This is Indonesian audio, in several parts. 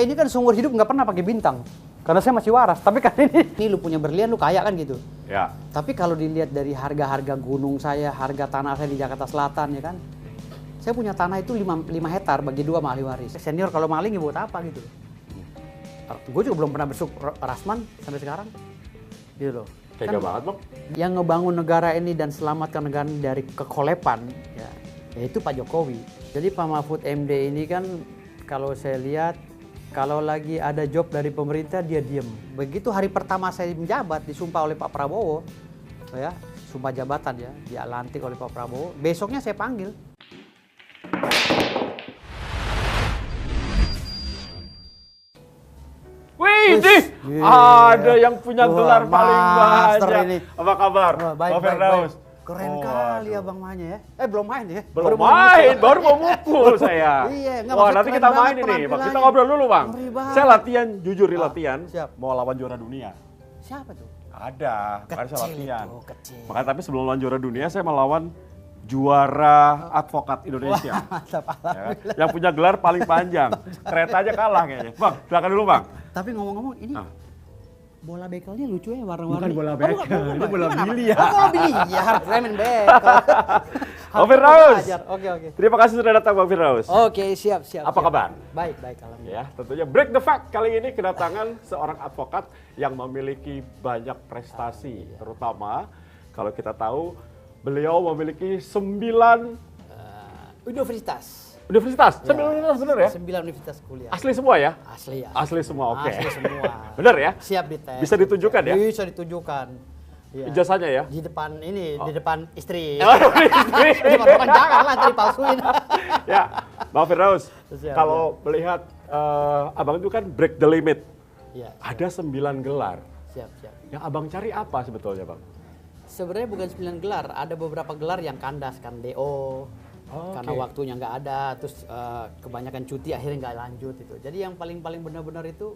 Ini kan seumur hidup nggak pernah pakai bintang. Karena saya masih waras. Tapi kan ini lu punya berlian, lu kaya kan gitu. Ya. Tapi kalau dilihat dari harga-harga gunung saya, harga tanah saya di Jakarta Selatan ya kan. Saya punya tanah itu 5 hektar bagi 2 sama ahli waris. Senior kalau maling ya buat apa gitu. Gue juga belum pernah besuk Rasman sampai sekarang. Gitu loh. Tega banget, Bang. Yang ngebangun negara ini dan selamatkan negara ini dari kekolepan, ya itu Pak Jokowi. Jadi Pak Mahfud MD ini kan kalau saya lihat, kalau lagi ada job dari pemerintah dia diem. Begitu hari pertama saya menjabat disumpah oleh Pak Prabowo, ya sumpah jabatan ya, dia lantik oleh Pak Prabowo. Besoknya saya panggil. Wih, ada yang punya gelar paling banyak. Ini. Apa kabar? Baik, Bang Firdaus. Keren kali abang mainnya ya. Belum main ya? Belum main, baru mau mukul saya. Iya, wah, nanti kita main ini, Bang. Kita ngobrol dulu, Bang. Saya latihan, jujur di latihan. Siap. Mau lawan juara dunia. Siapa tuh? Ada, makanya saya latihan. Kecil. Makanya tapi sebelum lawan juara dunia, saya melawan juara advokat Indonesia. Wah, mantap, ya, yang punya gelar paling panjang. Kereta aja kalah kayaknya. Bang, silakan dulu, Bang. Tapi ngomong-ngomong ini bola bekelnya lucu ya warna-warni. Bukan bola bekel, ini bola biliar. Oh, bola biliar, saya main bekel. Bang Firdaus. Oke. Terima kasih sudah datang, Bang Firdaus. Oke, siap. Apa kabar? Baik, alhamdulillah. Ya, tentunya break the fact kali ini kedatangan seorang advokat yang memiliki banyak prestasi, terutama kalau kita tahu beliau memiliki 9 universitas. Universitas, 9 universitas benar ya? 9 universitas kuliah. Asli semua ya? Asli ya. Asli semua, oke. Asli semua. Benar ya? Siap dites. Bisa ditunjukkan ya? Bisa ditunjukkan. Ya. Ijazahnya ya? Di depan ini, di depan istri. Istri. Di depan janganlah tadi palsuin. Ya, Bang Firdaus, Siap, kalau melihat abang itu kan break the limit. Iya. Ada 9 gelar. Siap. Yang abang cari apa sebetulnya, Bang? Sebenarnya bukan 9 gelar, ada beberapa gelar yang kandas kan DO. Karena waktunya nggak ada, terus kebanyakan cuti akhirnya nggak lanjut itu. Jadi yang paling benar-benar itu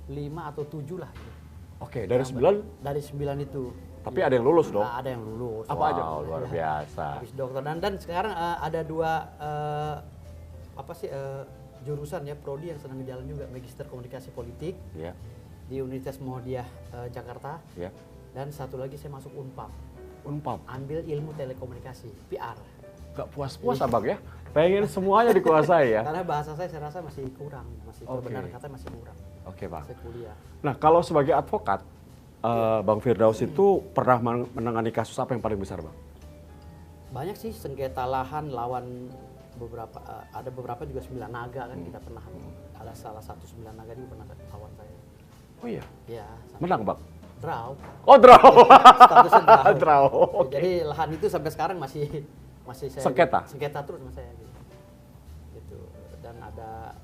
5 atau 7 lah. Gitu. Oke, dari 9? Dari 9 itu. Tapi ada yang lulus dong? Ada yang lulus. Apa aja? Luar biasa. Habis dokter dan sekarang ada 2 jurusan ya prodi yang sedang jalan juga, Magister Komunikasi Politik di Universitas Muhammadiyah Jakarta. Dan satu lagi saya masuk Unpad. Ambil ilmu telekomunikasi, PR. Gak puas-puas abang ya? Pengen semuanya dikuasai ya? Karena bahasa saya rasa masih kurang, kebenaran kata masih kurang. Oke, Bang. Saya kuliah. Nah, kalau sebagai advokat, Bang Firdaus itu pernah menangani kasus apa yang paling besar, Bang? Banyak sih, sengketa lahan lawan beberapa, ada beberapa juga 9 naga kan kita pernah, ada salah satu 9 naga juga pernah lawan saya. Oh iya? Iya. Menang, Bang? Draw. Oh, draw. Statusnya draw. Draw. Okay. Jadi lahan itu sampai sekarang masih saya sengketa terus sama saya gitu. Dan ada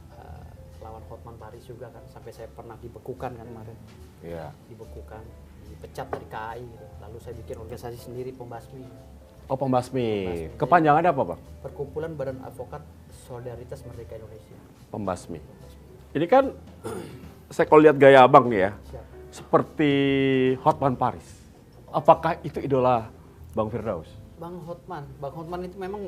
lawan Hotman Paris juga kan, sampai saya pernah dibekukan kan kemarin. Iya. Dibekukan, dipecat dari KAI gitu. Lalu saya bikin organisasi sendiri, Pembasmi. Oh, Pembasmi. Kepanjangannya apa, Bang? Perkumpulan Badan Advokat Solidaritas Merdeka Indonesia. Pembasmi. Ini kan saya kalau lihat gaya abang nih ya, seperti Hotman Paris. Apakah itu idola Bang Firdaus? Bang Hotman itu memang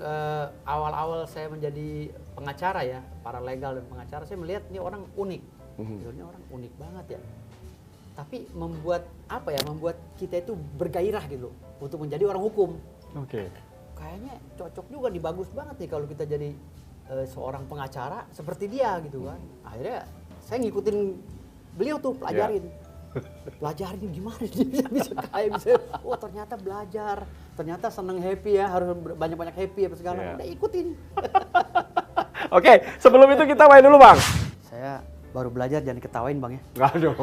awal-awal saya menjadi pengacara ya, paralegal dan pengacara, saya melihat ini orang unik. Ini orang unik banget ya. Tapi membuat kita itu bergairah gitu untuk menjadi orang hukum. Oke. Kayaknya cocok juga nih, bagus banget nih kalau kita jadi seorang pengacara seperti dia gitu kan. Akhirnya saya ngikutin beliau tuh, pelajarin. Pelajarin gimana dia bisa kayak bisa. Oh, ternyata belajar. Ternyata seneng happy ya, harus banyak-banyak happy apa segala. Udah ikutin. Oke, sebelum itu kita main dulu, Bang. Saya baru belajar, jangan ketawain, Bang ya. Aduh.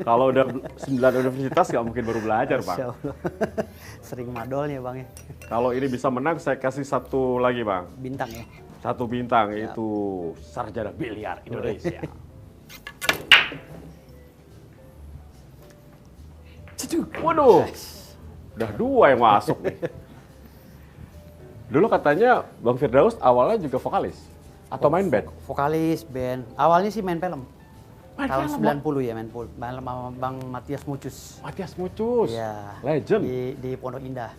Kalau udah 9 universitas nggak mungkin baru belajar, Bang. Sering madolnya, Bang ya. Kalau ini bisa menang, saya kasih satu lagi, Bang. Bintang ya. 1 bintang, itu Sarjana Biliar Indonesia. Waduh, udah 2 yang masuk nih. Dulu katanya Bang Firdaus awalnya juga vokalis atau main band? Vokalis, band. Awalnya sih main film. Tahun film, 90 ya, main film sama Bang Matias Mucus. Matias Mucus, ya, legend. Di Pondok Indah.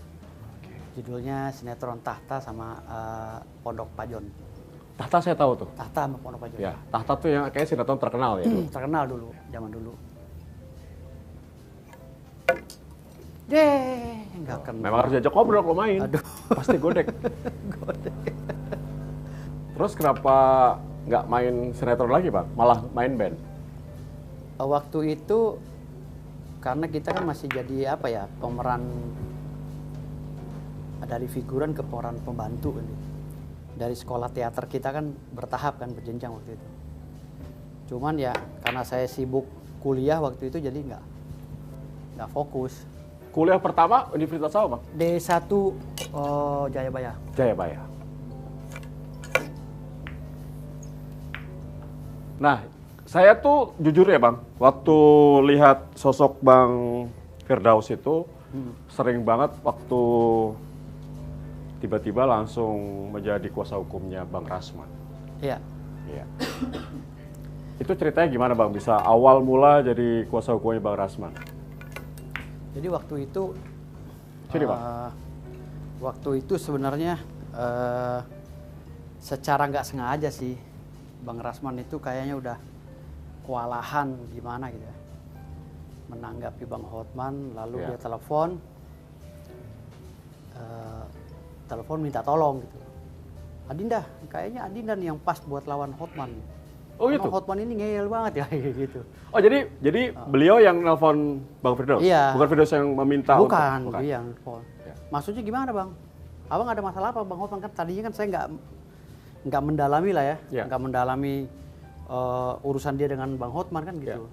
Judulnya Sinetron Tahta sama Pondok Pajon. Tahta saya tahu tuh. Tahta sama Pondok Pajoyo. Ya, Tahta tuh yang kayaknya sinetron terkenal ya. dulu. Terkenal dulu, zaman dulu. Deh, nggak kena. Memang harus diajak ngobrol kalau main. Aduh. Pasti godek. Terus kenapa nggak main sinetron lagi, Pak? Malah main band? Waktu itu karena kita kan masih jadi apa ya, pemeran dari figuran ke pemeran pembantu ini. Dari sekolah teater kita kan bertahap kan, berjenjang waktu itu. Cuman ya karena saya sibuk kuliah waktu itu jadi nggak fokus. Kuliah pertama Universitas apa, Bang? D1 Jayabaya. Jayabaya. Nah, saya tuh jujur ya, Bang, waktu lihat sosok Bang Firdaus itu sering banget waktu tiba-tiba langsung menjadi kuasa hukumnya Bang Rasman. Iya. Iya. Itu ceritanya gimana, Bang? Bisa awal mula jadi kuasa hukumnya Bang Rasman? Jadi waktu itu, Sini, Bang. waktu itu sebenarnya secara nggak sengaja sih, Bang Rasman itu kayaknya udah kewalahan gimana gitu ya, menanggapi Bang Hotman, lalu dia telepon minta tolong gitu. Adinda, kayaknya Adinda nih yang pas buat lawan Hotman. Oh gitu? Hotman ini ngeyel banget ya gitu. Oh jadi beliau yang nelpon Bang Firdaus? Iya. Bukan Firdaus yang meminta Bukan, untuk... dia yang nelfon. Ya. Maksudnya gimana Bang? Abang ada masalah apa Bang Hotman? Kan tadinya kan saya nggak mendalami lah ya, nggak mendalami urusan dia dengan Bang Hotman kan gitu.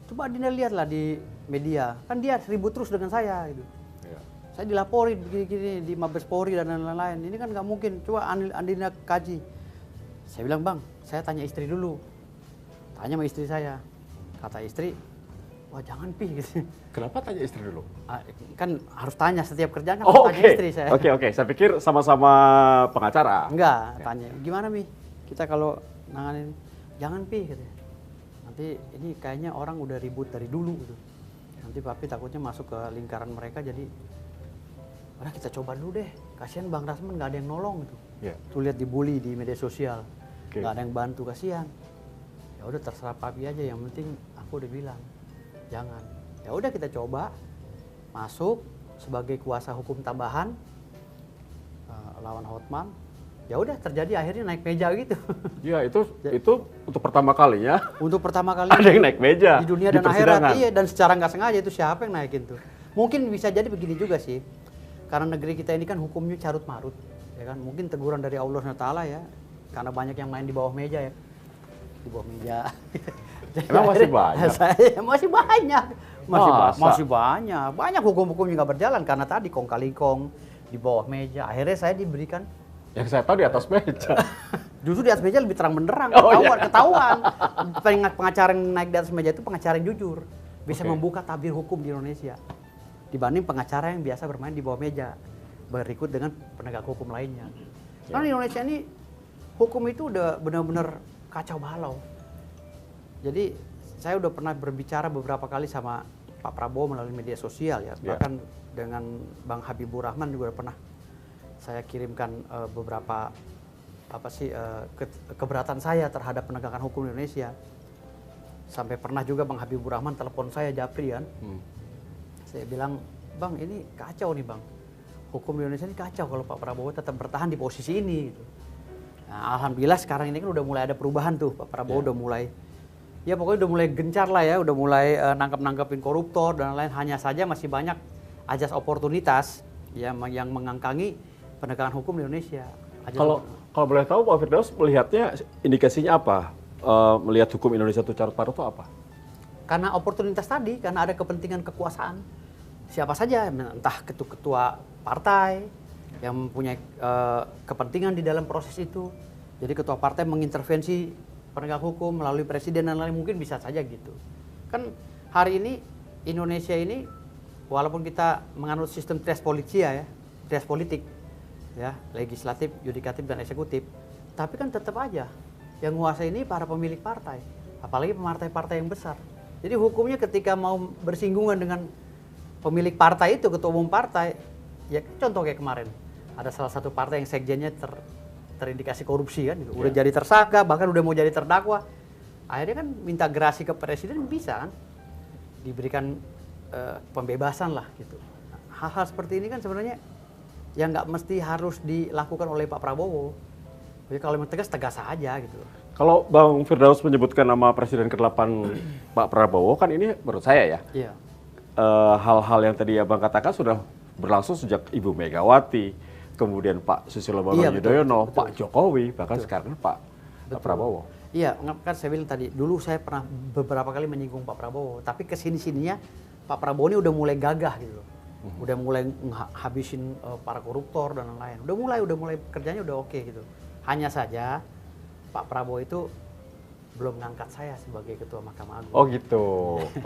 Coba Adinda lihatlah di media, kan dia ribut terus dengan saya gitu. Ya. Saya dilaporin begini-gini di Mabes Polri dan lain-lain. Ini kan nggak mungkin. Coba Adinda kaji. Saya bilang Bang, saya tanya istri dulu. Tanya sama istri saya. Kata istri, wah jangan Pi gitu. Kenapa tanya istri dulu? Kan harus tanya setiap kerjaan kan Oh, harus tanya istri saya. Oke. Saya pikir sama-sama pengacara. Enggak, tanya. Gimana Mi? Kita kalau nanganin, jangan Pi gitu. Nanti ini kayaknya orang udah ribut dari dulu gitu. Nanti Papi takutnya masuk ke lingkaran mereka jadi udah kita coba dulu deh. Kasihan Bang Rasman nggak ada yang nolong gitu. Tuh lihat dibully di media sosial. Nggak ada yang bantu, kasihan. Ya udah terserah Papi aja, yang penting aku udah bilang jangan. Ya udah kita coba masuk sebagai kuasa hukum tambahan lawan Hotman. Ya udah terjadi akhirnya naik meja gitu. Ya itu untuk pertama kali ya. Untuk pertama kali ada yang naik meja di dunia dan akhirat. Iya, dan secara nggak sengaja itu siapa yang naikin tuh. Mungkin bisa jadi begini juga sih. Karena negeri kita ini kan hukumnya carut marut, ya kan. Mungkin teguran dari Allah SWT ya. Karena banyak yang main di bawah meja ya. Di bawah meja. Emang masih banyak? Masih banyak. Masih Masa? banyak. Banyak hukum-hukum yang nggak berjalan karena tadi kong kali kong di bawah meja. Akhirnya saya diberikan. Yang saya tahu di atas meja. Justru di atas meja lebih terang benderang. Ketahuan. Pengacara yang naik di atas meja itu pengacara yang jujur. Bisa membuka tabir hukum di Indonesia. Dibanding pengacara yang biasa bermain di bawah meja. Berikut dengan penegak hukum lainnya. Karena di Indonesia ini hukum itu udah benar-benar kacau balau. Jadi saya udah pernah berbicara beberapa kali sama Pak Prabowo melalui media sosial ya. Bahkan dengan Bang Habibur Rahman juga udah pernah saya kirimkan beberapa keberatan saya terhadap penegakan hukum di Indonesia. Sampai pernah juga Bang Habibur Rahman telepon saya Japri kan. Saya bilang, Bang ini kacau nih Bang. Hukum di Indonesia ini kacau kalau Pak Prabowo tetap bertahan di posisi ini gitu. Nah, alhamdulillah sekarang ini kan udah mulai ada perubahan tuh. Pak Prabowo udah mulai, ya pokoknya udah mulai gencar lah ya, udah mulai nangkep-nangkepin koruptor dan lain. Hanya saja masih banyak ajas oportunitas yang mengangkangi penegakan hukum di Indonesia. Kalau boleh tahu Pak Firdaus melihatnya indikasinya apa? Melihat hukum Indonesia itu carut marut itu apa? Karena oportunitas tadi, karena ada kepentingan kekuasaan. Siapa saja, entah ketua partai yang mempunyai kepentingan di dalam proses itu. Jadi ketua partai mengintervensi penegak hukum melalui presiden dan lain, mungkin bisa saja gitu. Kan hari ini Indonesia ini walaupun kita menganut sistem tres politia ya, tres politik ya, legislatif, yudikatif dan eksekutif, tapi kan tetap aja yang menguasai ini para pemilik partai, apalagi partai-partai yang besar. Jadi hukumnya ketika mau bersinggungan dengan pemilik partai itu, ketua umum partai, ya contoh kayak kemarin ada salah satu partai yang sekjennya terindikasi korupsi kan, gitu. Udah jadi tersangka, bahkan udah mau jadi terdakwa. Akhirnya kan minta gerasi ke presiden bisa kan, diberikan pembebasan lah gitu. Hal-hal seperti ini kan sebenarnya yang nggak mesti harus dilakukan oleh Pak Prabowo. Jadi kalau memang tegas, tegas saja gitu. Kalau Bang Firdaus menyebutkan nama Presiden ke-8 Pak Prabowo, kan ini menurut saya ya, Iya. hal-hal yang tadi Abang katakan sudah berlangsung sejak Ibu Megawati, kemudian Pak Susilo Bambang Yudhoyono, Pak Jokowi, bahkan sekarang Pak Prabowo. Iya, kan saya bilang tadi, dulu saya pernah beberapa kali menyinggung Pak Prabowo, tapi kesini-sininya Pak Prabowo ini udah mulai gagah gitu loh. Udah mulai habisin para koruptor dan lain-lain. Udah mulai kerjanya udah oke gitu. Hanya saja Pak Prabowo itu belum ngangkat saya sebagai ketua Mahkamah Agung. Oh gitu.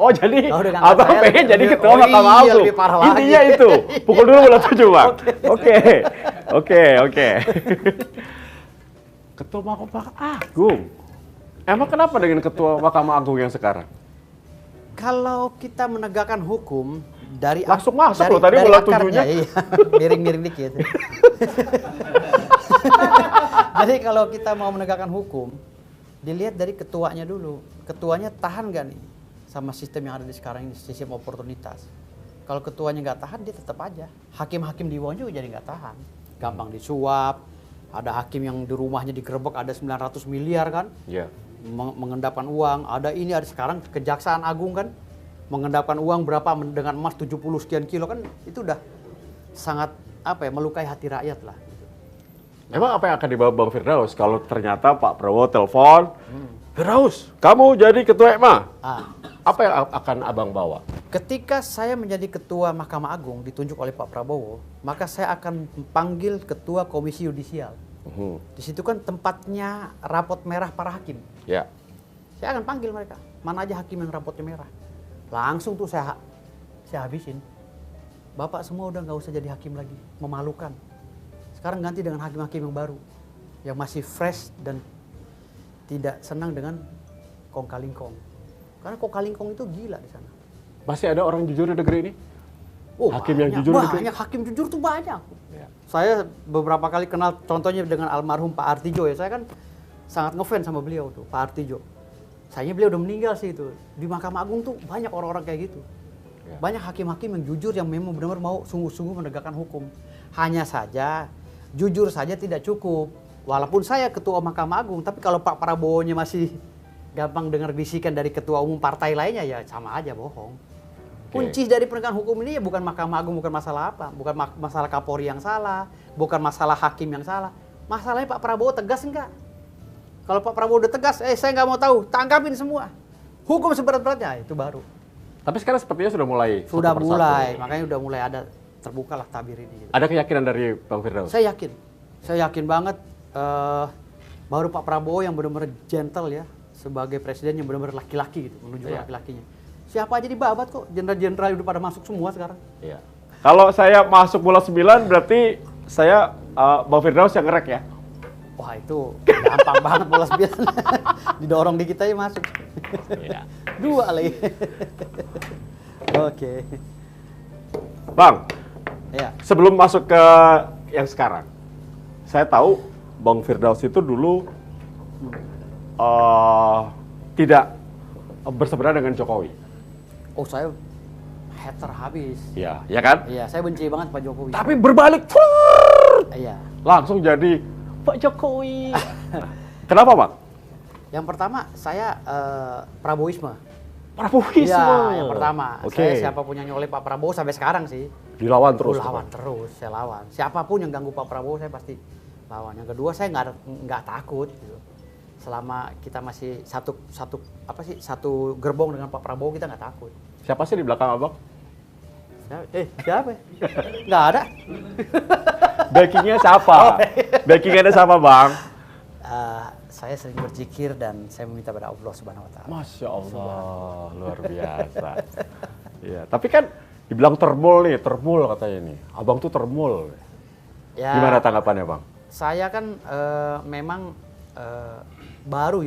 Oh jadi Abang saya, pengen jadi ketua iya, Mahkamah Agung. lebih parah lagi. Intinya itu. Pukul dulu bola 7, Bang. Oke. Ketua Mahkamah Agung. Emang kenapa dengan ketua Mahkamah Agung yang sekarang? Kalau kita menegakkan hukum dari langsung masuk loh tadi bola 7-nya. Iya. Miring-miring dikit. Jadi kalau kita mau menegakkan hukum, dilihat dari ketuanya dulu. Ketuanya tahan nggak nih sama sistem yang ada di sekarang ini, sistem oportunitas. Kalau ketuanya nggak tahan, dia tetap aja. Hakim-hakim di bawah juga jadi nggak tahan. Gampang disuap. Ada hakim yang di rumahnya digerebek ada 900 miliar kan. Iya. Mengendapkan uang. Ada ini, ada sekarang Kejaksaan Agung kan. Mengendapkan uang berapa dengan emas 70 sekian kilo kan. Itu udah sangat melukai hati rakyat lah. Memang apa yang akan dibawa Bang Firdaus kalau ternyata Pak Prabowo telepon, Firdaus, kamu jadi ketua EMA. Apa yang akan Abang bawa? Ketika saya menjadi ketua Mahkamah Agung ditunjuk oleh Pak Prabowo, maka saya akan panggil ketua Komisi Yudisial. Di situ kan tempatnya rapot merah para hakim. Ya. Saya akan panggil mereka. Mana aja hakim yang rapotnya merah. Langsung tuh saya habisin. Bapak semua udah nggak usah jadi hakim lagi, memalukan. Sekarang ganti dengan hakim-hakim yang baru, yang masih fresh dan tidak senang dengan kong kalingkong. Karena kong kalingkong itu gila di sana. Masih ada orang jujur di negeri ini? Hakim banyak, yang jujur di negeri? Banyak, hakim jujur tuh banyak. Ya. Saya beberapa kali kenal, contohnya dengan almarhum Pak Artijo ya. Saya kan sangat ngefans sama beliau tuh, Pak Artijo. Sayangnya beliau udah meninggal sih itu. Di Mahkamah Agung tuh banyak orang-orang kayak gitu. Ya. Banyak hakim-hakim yang jujur, yang memang benar-benar mau sungguh-sungguh menegakkan hukum. Hanya saja jujur saja tidak cukup. Walaupun saya ketua Mahkamah Agung, tapi kalau Pak Prabowo-nya masih gampang dengar bisikan dari ketua umum partai lainnya, ya sama aja bohong. Kunci dari penegakan hukum ini ya bukan Mahkamah Agung, bukan masalah apa, bukan masalah Kapolri yang salah, bukan masalah hakim yang salah. Masalahnya Pak Prabowo tegas enggak? Kalau Pak Prabowo udah tegas, saya nggak mau tahu, tangkapin semua. Hukum seberat-beratnya, itu baru. Tapi sekarang sepertinya sudah mulai. Sudah mulai, makanya udah mulai ada terbukalah tabir ini. Gitu. Ada keyakinan dari Bang Firdaus? Saya yakin banget. Baru Pak Prabowo yang benar-benar gentle ya, sebagai presiden yang benar-benar laki-laki gitu, menuju laki-lakinya. Siapa aja dibabat kok, jenderal-jenderal udah pada masuk semua sekarang. Iya. Kalau saya masuk bola 9 berarti saya Bang Firdaus yang ngerek ya? Wah itu gampang banget bola 9. Didorong dikit aja masuk. Iya. 2 lagi. Oke. Bang, ya. Sebelum masuk ke yang sekarang, saya tahu Bang Firdaus itu dulu tidak berseberangan dengan Jokowi. Oh saya hater habis. Iya, ya kan? Iya, saya benci banget Pak Jokowi. Tapi berbalik, iya. Langsung jadi Pak Jokowi. Kenapa, Bang? Yang pertama saya Prabowisme. Prabowisme. Iya, yang pertama. Okay. Saya siapapun yang nyolek Pak Prabowo sampai sekarang sih. Dilawan terus. Saya lawan. Siapapun yang ganggu Pak Prabowo saya pasti lawan. Yang kedua saya nggak takut gitu. Selama kita masih satu gerbong dengan Pak Prabowo, kita nggak takut. Siapa sih di belakang Abang? Siapa? Nggak ada. Backingnya siapa? Backingnya siapa, Bang? Saya sering berzikir dan saya meminta pada Allah Subhanahu Wa Taala. Masya Allah, luar biasa. Ya, tapi kan dibilang termul katanya nih. Abang tuh termul. Ya, gimana tanggapannya, Bang? Saya kan memang baru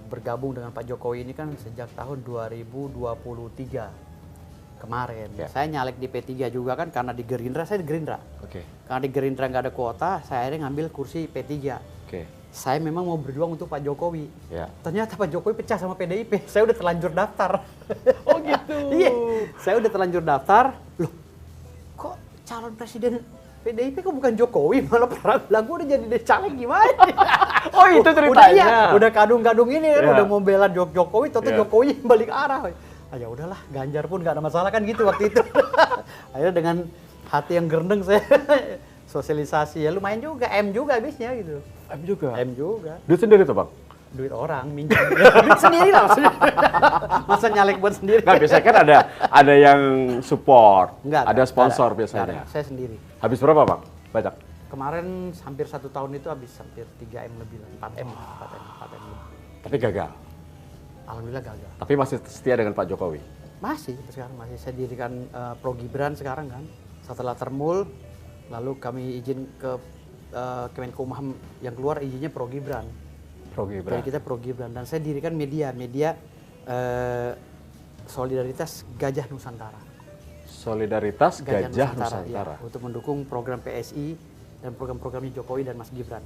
bergabung dengan Pak Jokowi ini kan sejak tahun 2023. kemarin. Ya. Saya nyalek di P3 juga kan karena di Gerindra, saya di Gerindra. Oke. Karena di Gerindra nggak ada kuota, saya akhirnya ngambil kursi P3. Oke. Saya memang mau berjuang untuk Pak Jokowi. Ya. Ternyata Pak Jokowi pecah sama PDIP. Saya udah terlanjur daftar. Oh gitu. Iya, saya udah terlanjur daftar. Loh, kok calon presiden PDIP kok bukan Jokowi, malah perang lah, gue udah jadi caleg gimana? Oh itu ceritanya. Udah, iya, udah kadung-kadung ini kan, Iya. udah mau bela Jokowi, tentu Iya. Jokowi balik arah. Ah, ya udahlah, Ganjar pun gak ada masalah kan gitu waktu itu. Akhirnya dengan hati yang gerendeng saya sosialisasi, ya lumayan juga, M juga habisnya gitu. M juga. M juga. Duit sendiri tuh bang? Duit orang, minjem. Duit sendiri lah maksudnya. Masa nyalek buat sendiri? Nggak, biasanya kan ada yang support, Enggak, ada sponsor enggak biasanya. ada. Saya sendiri. Habis berapa bang? Banyak? Kemarin hampir 1 tahun itu habis hampir 3M lebih lah, 4M lebih. Tapi gagal. Alhamdulillah gagal. Tapi masih setia dengan Pak Jokowi. Masih sekarang masih saya dirikan Pro Gibran sekarang kan. Setelah termul, lalu kami izin ke Kemenkumham yang keluar izinnya Pro Gibran. Pro Gibran. Jadi kita Pro Gibran dan saya dirikan media Solidaritas Gajah Nusantara. Solidaritas Gajah Nusantara. Ya, untuk mendukung program PSI dan program-programnya Jokowi dan Mas Gibran.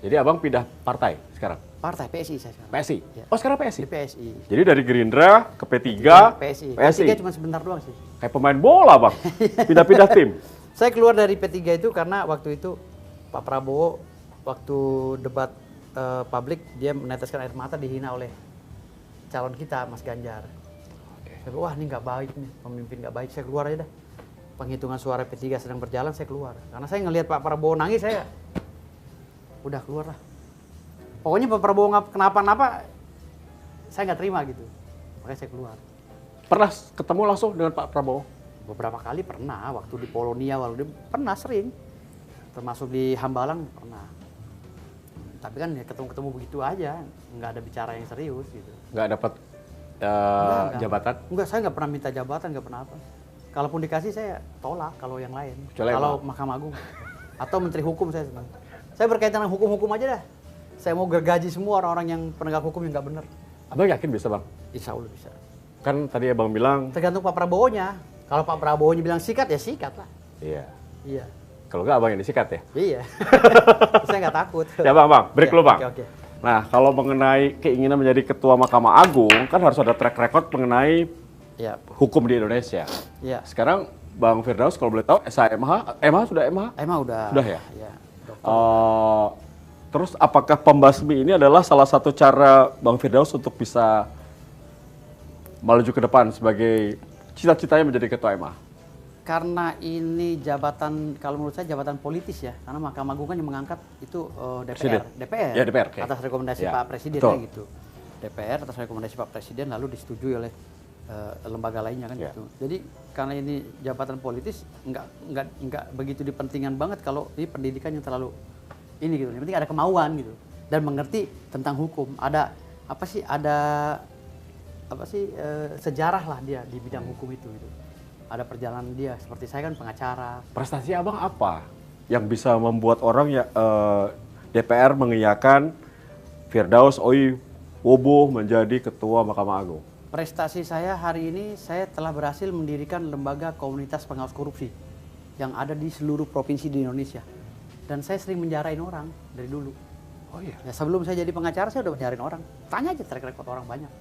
Jadi abang pindah partai sekarang? Partai PSI saya sekarang. PSI? Ya. Oh sekarang PSI? Di PSI. Jadi dari Gerindra ke P3, PSI. PSI. P3 cuma sebentar doang sih. Kayak pemain bola bang, pindah-pindah tim. Saya keluar dari P3 itu karena waktu itu Pak Prabowo waktu debat publik dia meneteskan air mata dihina oleh calon kita Mas Ganjar. Saya bilang, wah ini nggak baik nih, pemimpin nggak baik, saya keluar aja dah. Penghitungan suara P3 sedang berjalan, saya keluar. Karena saya ngelihat Pak Prabowo nangis, saya udah keluar lah. Pokoknya Pak Prabowo nggak kenapa-napa, saya nggak terima gitu. Makanya saya keluar. Pernah ketemu langsung dengan Pak Prabowo? Beberapa kali pernah, waktu di Polonia, pernah sering. Termasuk di Hambalang pernah. Tapi kan ya ketemu-ketemu begitu aja, nggak ada bicara yang serius gitu. Nggak dapat Enggak. jabatan? Enggak, saya nggak pernah minta jabatan, nggak pernah apa. Kalaupun dikasih saya tolak kalau yang lain. Kecuali Kalau apa? Mahkamah Agung atau Menteri Hukum saya senang. Saya berkaitan dengan hukum-hukum aja dah. Saya mau gergaji semua orang-orang yang penegak hukum yang nggak benar. Abang yakin bisa bang? Insya Allah bisa. Kan tadi abang bilang, Tergantung Pak Prabowo-nya. Kalau Pak Prabowo-nya bilang sikat ya sikat lah. iya. Iya. Kalau nggak abang yang disikat ya? Iya. Saya nggak takut. Ya bang, break Ya, dulu bang. Oke. Nah, kalau mengenai keinginan menjadi ketua Mahkamah Agung, kan harus ada track record mengenai Ya. hukum di Indonesia. Iya. Sekarang Bang Firdaus kalau boleh tahu, SHMH, MH sudah MH? Emang udah. Sudah ya? Iya. Dokter. Terus apakah pembasmi ini adalah salah satu cara Bang Firdaus untuk bisa melaju ke depan sebagai cita-citanya menjadi ketua MH? Karena ini jabatan, kalau menurut saya jabatan politis ya, karena Mahkamah Agung kan yang mengangkat itu Presiden. DPR, Ya, DPR, oke. atas rekomendasi Ya, Pak Presiden betul. ya gitu. DPR atas rekomendasi Pak Presiden lalu disetujui oleh lembaga lainnya kan Ya. gitu. Jadi karena ini jabatan politis nggak begitu dipentingkan banget kalau ini pendidikan yang terlalu ini gitu. Yang penting ada kemauan gitu dan mengerti tentang hukum. Ada sejarah lah dia di bidang hukum itu gitu. Ada perjalanan dia, seperti saya kan pengacara. Prestasi abang apa yang bisa membuat orang ya DPR mengiyakan Firdaus Oi Wobo menjadi ketua Mahkamah Agung? Prestasi saya hari ini, saya telah berhasil mendirikan lembaga komunitas pengawas korupsi yang ada di seluruh provinsi di Indonesia. Dan saya sering menjarain orang dari dulu. Oh iya. Ya, sebelum saya jadi pengacara, saya udah menjarain orang. Tanya aja track record orang banyak.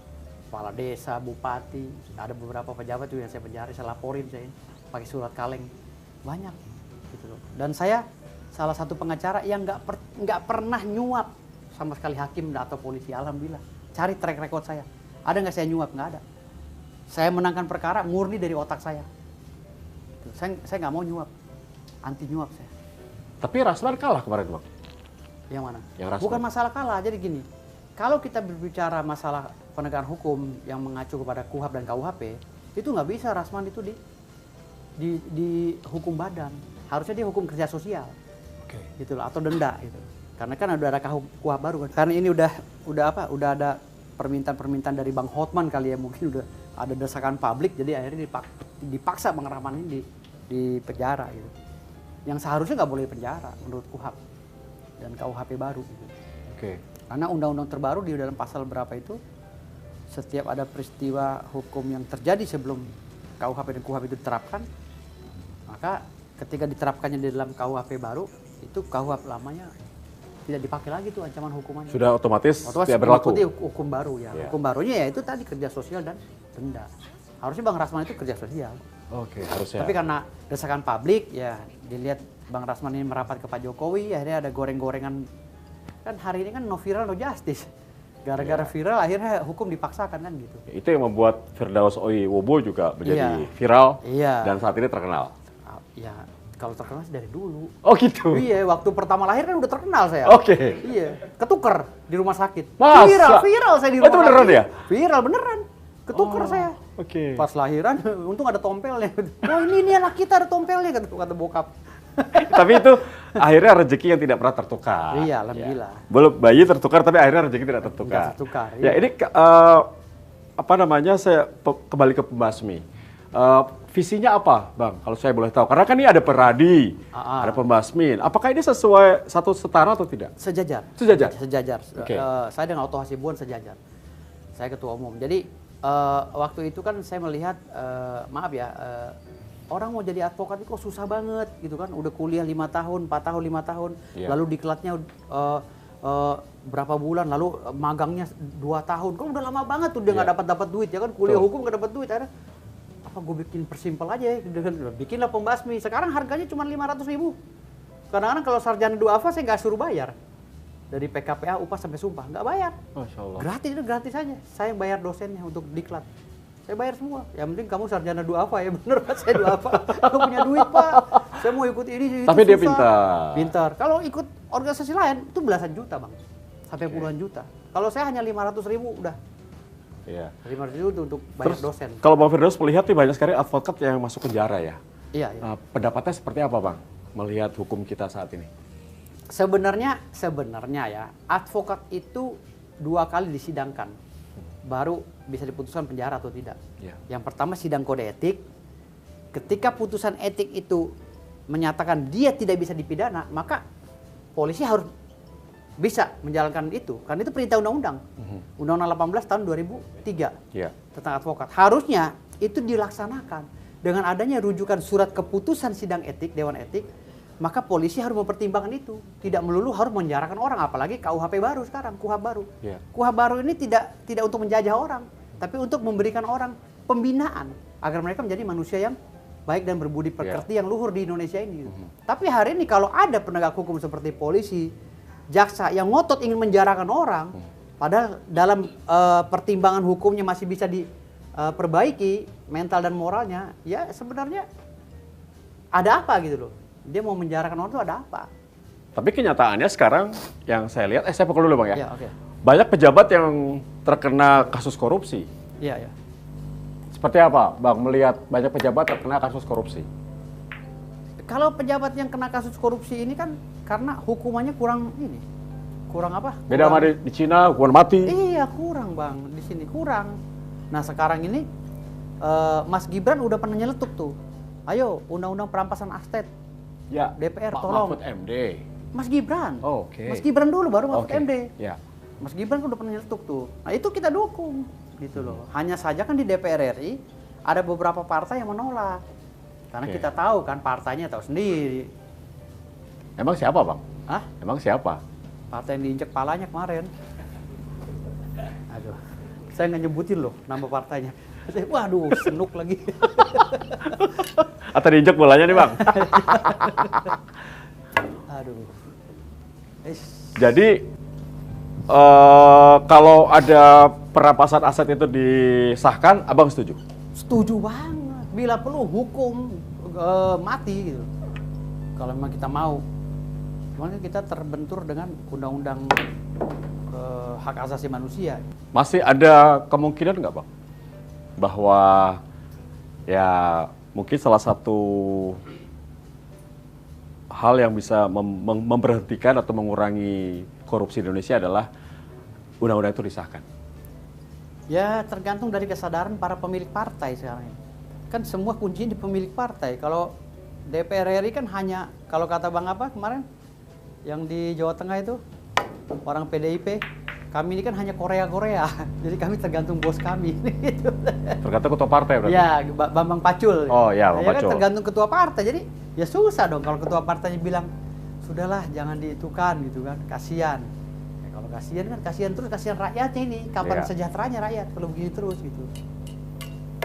Kepala desa, bupati, ada beberapa pejabat juga yang saya penjara, saya laporin saya pakai surat kaleng. Banyak. Gitu loh. Dan saya salah satu pengacara yang nggak pernah nyuap sama sekali hakim atau polisi, alhamdulillah. Cari track record saya. Ada nggak saya nyuap? Nggak ada. Saya menangkan perkara murni dari otak saya. Saya nggak mau nyuap, anti nyuap saya. Tapi Rasman kalah kemarin bang. Yang mana? Yang Rasman. Bukan masalah kalah, jadi gini. Kalau kita berbicara masalah penegakan hukum yang mengacu kepada KUHP dan KUHP, itu nggak bisa Rasman itu di hukum badan. Harusnya dia hukum kerja sosial. Oke. Gitu loh, atau denda gitu. Karena kan udah ada KUHP baru kan. Karena ini udah ada permintaan dari Bang Hotman kali ya, mungkin udah ada desakan publik, jadi akhirnya dipaksa Bang Rahman ini di penjara gitu. Yang seharusnya nggak boleh penjara menurut KUHP dan KUHP baru gitu. Oke. Karena undang-undang terbaru di dalam pasal berapa itu, setiap ada peristiwa hukum yang terjadi sebelum KUHP dan KUHP itu diterapkan, maka ketika diterapkannya di dalam KUHP baru, itu KUHP lamanya tidak dipakai lagi tuh ancaman hukumannya. Sudah otomatis tidak berlaku. Mengikuti hukum baru ya. Ya. Hukum barunya ya itu tadi kerja sosial dan denda. Harusnya Bang Rasman itu kerja sosial. Oke, harusnya. Tapi karena desakan publik ya dilihat Bang Rasman ini merapat ke Pak Jokowi, akhirnya ada goreng-gorengan. Kan hari ini kan no viral no justice. Gara-gara viral akhirnya hukum dipaksakan kan gitu. Itu yang membuat Firdaus Wibowo juga menjadi Iya. viral Iya. dan saat ini terkenal. Ya kalau terkenal sih dari dulu. Oh gitu? Iya, waktu pertama lahir kan udah terkenal saya. Oke. Iya, ketuker di rumah sakit. Masa? Viral saya di Oh, rumah itu beneran sakit. ya? Viral beneran. Ketuker saya. Oke. Pas lahiran, untung ada tompelnya. Oh ini anak kita ada tompelnya, kata bokap. Tapi itu akhirnya rezeki yang tidak pernah tertukar. Iya, alhamdulillah. Ya. Belum bayi tertukar tapi akhirnya rezeki tidak tertukar. Tidak tertukar, Ya iya. ini apa namanya saya kembali ke pembasmi. Visinya apa, Bang? Kalau saya boleh tahu. Karena kan ini ada peradi, ada pembasmin. Apakah ini sesuai satu setara atau tidak? Sejajar. Sejajar? Sejajar. Oke. Saya dengan Otto Hasibuan sejajar. Saya ketua umum. Jadi waktu itu kan saya melihat, maaf ya, orang mau jadi advokat itu kok susah banget gitu kan. Udah kuliah 5 tahun, 4 tahun, 5 tahun. Iya. Lalu diklatnya berapa bulan, lalu magangnya 2 tahun. Kan udah lama banget tuh dia nggak dapat duit ya kan. Kuliah Betul. hukum nggak dapat duit. Akhirnya apa gue bikin persimpel aja ya. Bikinlah pembasmi. Sekarang harganya cuma 500.000. Kadang-kadang kalau sarjana duafa saya nggak suruh bayar. Dari PKPA upah sampai sumpah nggak bayar. Masya Allah. Gratis itu gratis aja. Saya yang bayar dosennya untuk diklat. Saya bayar semua. Yang penting kamu sarjana duafa ya bener Pak, saya duafa. Aku punya duit Pak. Saya mau ikut ini. Itu Tapi dia susah. pintar. Pintar. Kalau ikut organisasi lain itu belasan juta Bang. Sampai puluhan juta. Kalau saya hanya 500.000 udah. Iya. 500.000 untuk bayar Terus dosen. kalau Bang Firdaus melihat nih banyak sekali advokat yang masuk penjara ya. Iya, iya. Pendapatnya seperti apa, Bang? Melihat hukum kita saat ini. Sebenarnya ya, advokat itu 2 kali disidangkan. Baru bisa diputuskan penjara atau tidak. Ya. Yang pertama sidang kode etik. Ketika putusan etik itu menyatakan dia tidak bisa dipidana, maka polisi harus bisa menjalankan itu. Karena itu perintah undang-undang. Undang-undang 18 tahun 2003 Iya. tentang advokat. Harusnya itu dilaksanakan. Dengan adanya rujukan surat keputusan sidang etik, Dewan Etik, maka polisi harus mempertimbangkan itu. Tidak melulu harus menjarakan orang, apalagi KUHP baru sekarang, KUHP baru. Iya. KUHP baru ini tidak untuk menjajah orang, tapi untuk memberikan orang pembinaan agar mereka menjadi manusia yang baik dan berbudi pekerti yang luhur di Indonesia ini. Tapi hari ini kalau ada penegak hukum seperti polisi, jaksa yang ngotot ingin menjarakan orang, padahal dalam pertimbangan hukumnya masih bisa diperbaiki mental dan moralnya, ya sebenarnya ada apa gitu loh. Dia mau menjarakan orang itu ada apa? Tapi kenyataannya sekarang yang saya lihat, saya pukul dulu Bang ya. Iya, oke. Banyak pejabat yang terkena kasus korupsi. Iya, iya. Seperti apa Bang melihat banyak pejabat terkena kasus korupsi? Kalau pejabat yang kena kasus korupsi ini kan karena hukumannya kurang apa? Beda sama di Cina, hukuman mati. Iya kurang Bang, di sini kurang. Nah sekarang ini Mas Gibran udah pernah nyeletuk tuh. Ayo undang-undang perampasan aset. Ya, DPR Pak tolong. Mahfud MD. Mas Gibran. Oh, oke. Mas Gibran dulu baru Mahfud Oke, MD. ya. Mas Gibran kan udah pernah nyeletuk tuh. Nah itu kita dukung gitu loh. Hanya saja kan di DPR RI ada beberapa partai yang menolak. Karena Oke. kita tahu kan partainya tahu sendiri. Emang siapa Bang? Hah? Emang siapa? Partai yang diinjek palanya kemarin. Aduh, saya nggak nyebutin loh nama partainya. Waduh, senuk lagi. Atau diinjek bolanya nih Bang? Aduh. Jadi kalau ada perampasan aset itu disahkan, Abang setuju? Setuju banget. Bila perlu hukum mati gitu. Kalau memang kita mau. Makanya kita terbentur dengan undang-undang hak asasi manusia. Masih ada kemungkinan nggak Bang? Bahwa ya mungkin salah satu hal yang bisa memberhentikan atau mengurangi korupsi di Indonesia adalah undang-undang itu disahkan. Ya tergantung dari kesadaran para pemilik partai sekarang ini. Kan semua kuncinya di pemilik partai. Kalau DPR RI kan hanya, kalau kata Bang apa kemarin, yang di Jawa Tengah itu, orang PDIP, kami ini kan hanya Korea, jadi kami tergantung bos kami. Gitu. Tergantung ketua partai berarti? Ya, Bambang Pacul. Oh iya, Bang Ya Pacul. kan tergantung ketua partai, jadi ya susah dong kalau ketua partainya bilang, sudahlah jangan diitukan gitu kan, kasihan. Ya, kalau kasihan kan kasihan rakyatnya ini, kapan Iya. sejahteranya rakyat kalau begini terus gitu.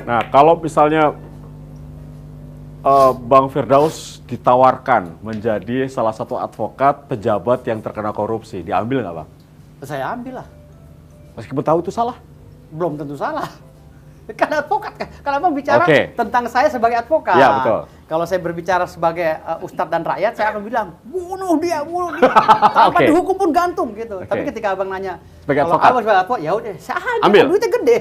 Nah, kalau misalnya Bang Firdaus ditawarkan menjadi salah satu advokat pejabat yang terkena korupsi, diambil nggak Bang? Saya ambil lah, Meskipun tahu itu salah? belum tentu salah. Kan advokat kan, kalau Abang bicara Oke. tentang saya sebagai advokat. Ya, betul. Kalau saya berbicara sebagai ustadz dan rakyat, saya akan bilang, bunuh dia. Tanpa Oke. dihukum pun gantung gitu. Oke. Tapi ketika Abang nanya, Sebagai kalau advokat? Abang sebagai advokat, ya udah, saya aja, Ambil. duitnya gede.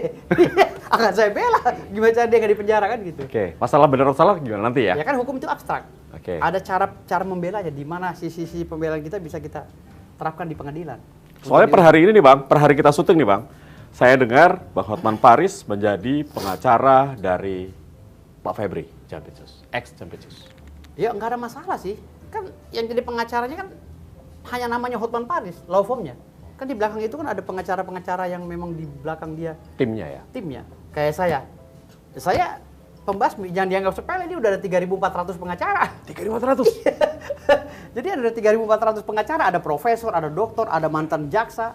Akan saya bela, gimana cara dia nggak dipenjara kan gitu. Oke, masalah benar atau salah gimana nanti ya? Ya kan hukum itu abstrak. Oke. Ada cara membelanya, di mana sisi pembelaan kita bisa kita terapkan di pengadilan. Soalnya per hari ini nih Bang, per hari kita syuting nih Bang, saya dengar Bang Hotman Paris menjadi pengacara dari Pak Febri Jampitsus, ex-Jampitsus. Ya nggak ada masalah sih. Kan yang jadi pengacaranya kan hanya namanya Hotman Paris, law firm-nya. Kan di belakang itu kan ada pengacara-pengacara yang memang di belakang dia Timnya ya? timnya. Kayak saya. Saya pembasmi, jangan dianggap sepele, dia udah ada 3.400 pengacara. 3.400? Jadi ada 3.400 pengacara, ada profesor, ada doktor, ada mantan jaksa,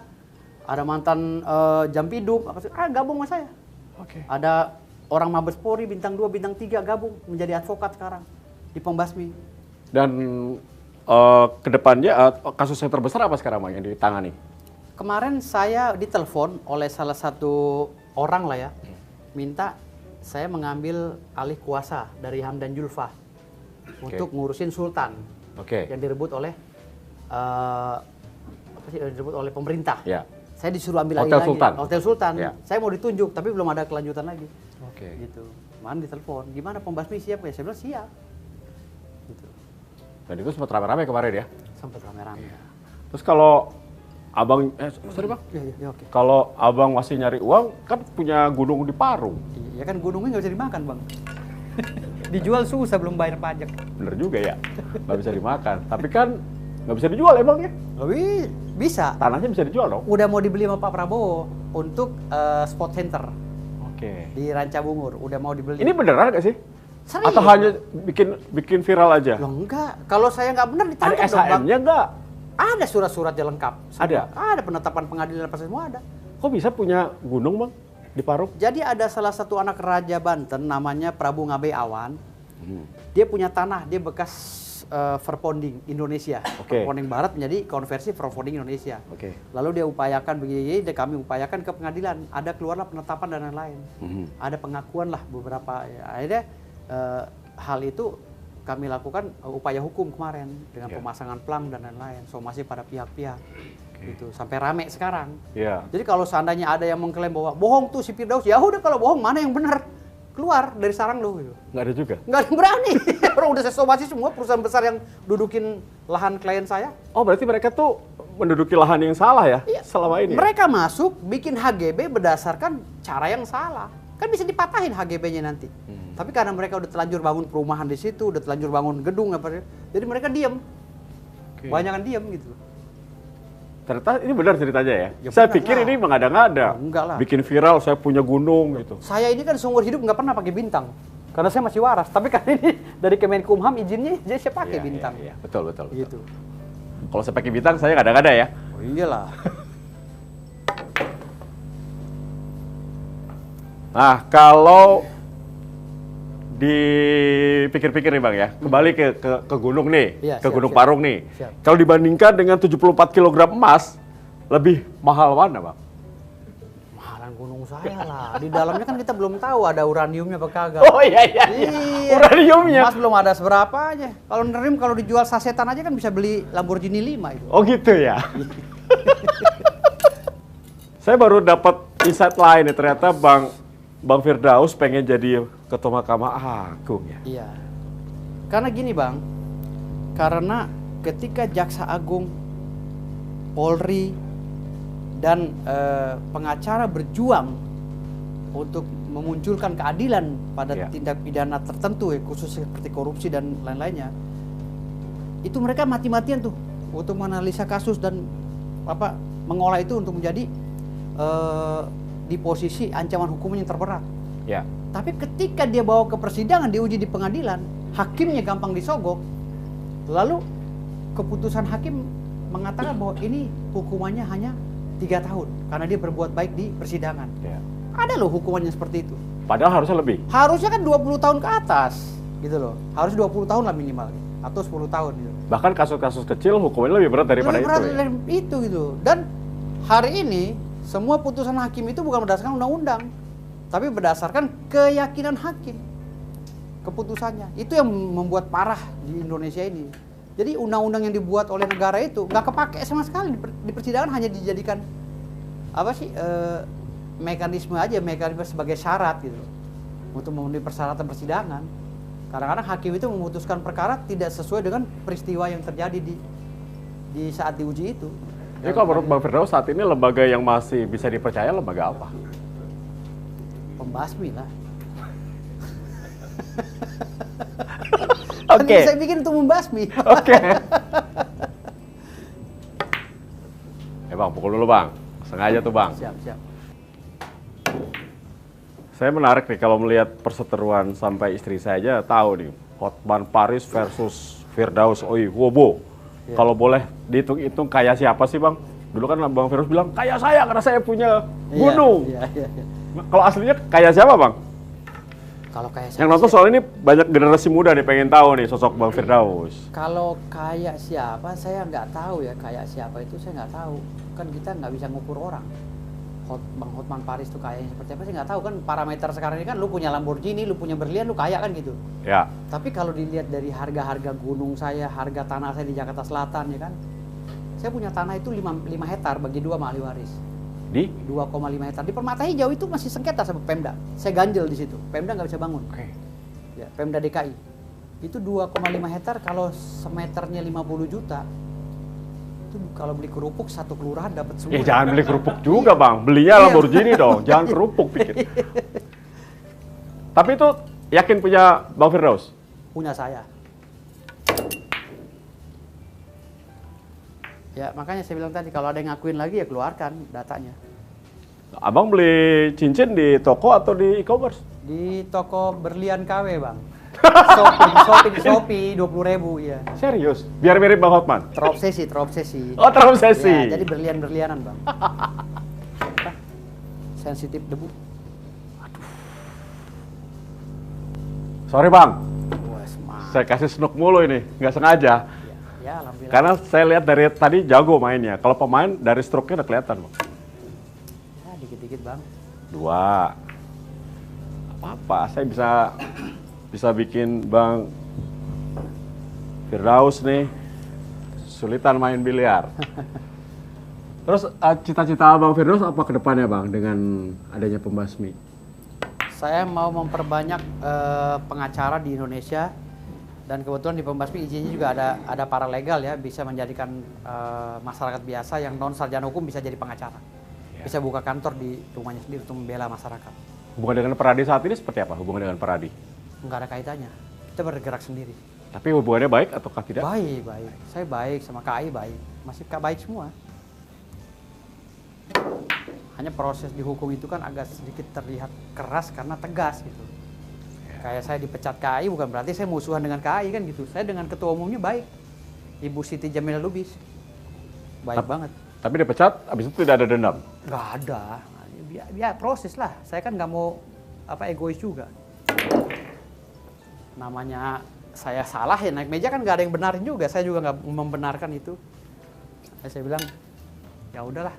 ada mantan jampidum, gabung sama saya. Oke. Ada orang Mabes Polri bintang 2, bintang 3 gabung menjadi advokat sekarang di pembasmi. Dan kedepannya kasus yang terbesar apa sekarang Bang yang ditangani? Kemarin saya ditelepon oleh salah satu orang lah ya, minta saya mengambil alih kuasa dari Hamdan Julfa untuk ngurusin Sultan Oke. yang direbut oleh direbut oleh pemerintah. Ya. Saya disuruh ambil Hotel alih Sultan. lagi. Hotel Sultan. Ya. Saya mau ditunjuk tapi belum ada kelanjutan lagi. Oke. Gitu. Kemarin ditelepon, gimana pembasmi siap ya? Saya bilang siap. Gitu. Dan itu sempat rame-rame kemarin ya. Sampai rame-rame. Terus kalau Abang, sorry Bang, Ya, oke. kalau Abang masih nyari uang, kan punya gunung di Parung. Ya kan gunungnya nggak bisa dimakan bang. Dijual susah belum bayar pajak. Bener juga ya, nggak bisa dimakan. Tapi kan nggak bisa dijual emang ya? Lebih bisa. Tanahnya bisa dijual dong? Udah mau dibeli sama Pak Prabowo untuk spot center Oke. di Rancabungur. Udah mau dibeli. Ini beneran nggak sih? Serius, Atau hanya bikin viral aja? Loh enggak. Kalau saya nggak benar Ada ditangkap dong bang. SHM-nya nggak? Ada surat-suratnya lengkap. Semua. Ada? Ada penetapan pengadilan apa semua ada. Kok bisa punya gunung Bang di Parung? Jadi ada salah satu anak Raja Banten namanya Prabu Ngabe Awan. Dia punya tanah, dia bekas Verponding Indonesia. Oke. Verponding Barat menjadi konversi Verponding Indonesia. Oke. Lalu dia upayakan begini, dan kami upayakan ke pengadilan. Ada keluarlah penetapan dan lain-lain. Ada pengakuan lah beberapa. Ya, akhirnya hal itu kami lakukan upaya hukum kemarin dengan pemasangan plang dan lain-lain, somasi pada pihak-pihak. Gitu. Sampai rame sekarang. Iya. Jadi kalau seandainya ada yang mengklaim bahwa bohong tuh si Firdaus, ya udah kalau bohong mana yang benar? Keluar dari sarang lu gitu. Nggak ada juga? Nggak ada yang berani. Orang udah saya somasi semua perusahaan besar yang dudukin lahan klien saya. Oh berarti mereka tuh menduduki lahan yang salah ya selama ini? Mereka masuk bikin HGB berdasarkan cara yang salah. Kan bisa dipatahin HGB-nya nanti. Tapi karena mereka udah telanjur bangun perumahan di situ, udah telanjur bangun gedung apa, jadi mereka diam. Oke. Banyakan diam gitu. Ternyata ini benar ceritanya ya? Ya Saya benar pikir lah. ini mengada-ngada. Oh, enggak lah. Bikin viral, saya punya gunung gitu. Saya ini kan seumur hidup nggak pernah pakai bintang. Karena saya masih waras. Tapi kan ini dari Kemenkumham izinnya, jadi saya pakai bintang. Iya, betul. Gitu. Kalau saya pakai bintang, saya ngada-ngada ya. Oh iyalah. Nah, kalau dipikir-pikir nih Bang ya, kembali ke gunung nih, Iya, ke siap, Gunung siap. Parung nih. Siap. Kalau dibandingkan dengan 74 kg emas, lebih mahal mana Bang? Mahalan gunung saya lah. Di dalamnya kan kita belum tahu ada uraniumnya apa kagak. Oh iya. Iya. Uraniumnya. Emas belum ada seberapa aja. Kalau nerim kalau dijual sasetan aja kan bisa beli Lamborghini 5 itu. Oh gitu ya. Saya baru dapat insight lain ya, ternyata Bang Firdaus pengen jadi Ketua Mahkamah Agung ya. Iya. Karena gini Bang, karena ketika Jaksa Agung, Polri, dan pengacara berjuang untuk memunculkan keadilan pada Iya. tindak pidana tertentu ya, khusus seperti korupsi dan lain-lainnya, itu mereka mati-matian tuh untuk menganalisa kasus dan mengolah itu untuk menjadi di posisi ancaman hukuman yang terberat. Ya. Tapi ketika dia bawa ke persidangan, diuji di pengadilan, hakimnya gampang disogok. Lalu keputusan hakim mengatakan bahwa ini hukumannya hanya 3 tahun karena dia berbuat baik di persidangan. Ya. Ada loh hukumannya seperti itu. Padahal harusnya lebih. Harusnya kan 20 tahun ke atas, gitu loh. Harus 20 tahun lah minimal, atau 10 tahun gitu. Bahkan kasus-kasus kecil hukumannya lebih berat daripada lebih berat itu. Ya? dari itu gitu. Dan hari ini semua putusan hakim itu bukan berdasarkan undang-undang, tapi berdasarkan keyakinan hakim keputusannya. Itu yang membuat parah di Indonesia ini. Jadi undang-undang yang dibuat oleh negara itu nggak kepake sama sekali di persidangan, hanya dijadikan apa sih mekanisme sebagai syarat gitu untuk memenuhi persyaratan persidangan. Kadang-kadang hakim itu memutuskan perkara tidak sesuai dengan peristiwa yang terjadi di saat diuji itu. Jadi kalau menurut Bang Firdaus saat ini lembaga yang masih bisa dipercaya lembaga apa? Pembasmi lah. Oke. Saya bikin untuk membasmi. Oke. Bang, pukul dulu Bang. Sengaja tuh Bang. Siap. Saya menarik nih kalau melihat perseteruan sampai istri saya aja tahu nih. Hotman Paris versus Firdaus Oiwobo. Ya. Kalau boleh dihitung-hitung kaya siapa sih Bang? Dulu kan Bang Firdaus bilang kaya saya karena saya punya gunung. Iya. Kalau aslinya kaya siapa Bang? Kalau kaya siapa? Yang nonton soal ini banyak generasi muda nih pengen tahu nih sosok Bang Firdaus. Kalau kaya siapa saya nggak tahu ya, kaya siapa itu saya nggak tahu. Kan kita nggak bisa ngukur orang. Bang Hotman Paris tuh kayanya seperti apa sih nggak tahu kan. Parameter sekarang ini kan lu punya Lamborghini, lu punya berlian, lu kaya kan gitu. Ya. Tapi kalau dilihat dari harga-harga gunung saya, harga tanah saya di Jakarta Selatan ya kan. Saya punya tanah itu 5 hektar bagi 2 sama ahli waris. Di 2,5 hektar. Di Permata Hijau itu masih sengketa sama Pemda. Saya ganjel di situ. Pemda nggak bisa bangun. Oke. Ya, Pemda DKI. Itu 2,5 hektar kalau semeternya 50 juta. Itu kalau beli kerupuk satu kelurahan dapat semua. Jangan beli kerupuk juga Bang. Belinya Lamborghini dong. Jangan kerupuk pikir. Tapi itu yakin punya Bang Firdaus? Punya saya. Ya makanya saya bilang tadi kalau ada yang ngakuin lagi ya keluarkan datanya. Abang beli cincin di toko atau di e-commerce? Di toko berlian KW Bang. Shopee 20.000 ya. Serius? Biar mirip Bang Hotman? Terobsesi. Oh terobsesi. Ya, jadi berlian-berlianan Bang. Sensitif debu. Sorry Bang, Wah, semangat. saya kasih snook mulu ini, nggak sengaja. Ya, alhamdulillah. Karena saya lihat dari tadi jago mainnya. Kalau pemain dari stroke-nya udah kelihatan Bang. Ya, dikit-dikit Bang. 2. Apa-apa, saya bisa bikin Bang Firdaus nih sulitan main biliar. Terus cita-cita Bang Firdaus apa ke depannya Bang dengan adanya pembasmi? Saya mau memperbanyak pengacara di Indonesia dan kebetulan di pembasmi izinnya juga ada paralegal ya, bisa menjadikan masyarakat biasa yang non sarjana hukum bisa jadi pengacara. Ya. Bisa buka kantor di rumahnya sendiri untuk membela masyarakat. Hubungan dengan Peradi saat ini seperti apa hubungan dengan Peradi? Enggak ada kaitannya. Kita bergerak sendiri. Tapi hubungannya baik ataukah tidak? Baik. Saya baik sama KAI baik. Masih baik semua. Hanya proses di hukum itu kan agak sedikit terlihat keras karena tegas gitu. Ya. Kayak saya dipecat KAI bukan berarti saya musuhan dengan KAI kan gitu. Saya dengan ketua umumnya baik. Ibu Siti Jamila Lubis. Baik banget. Tapi dipecat, habis itu tidak ada dendam? Nggak ada. Ya proses lah. Saya kan nggak mau egois juga. Namanya saya salah ya naik meja kan nggak ada yang benarin juga. Saya juga nggak membenarkan itu. Saya bilang ya udahlah.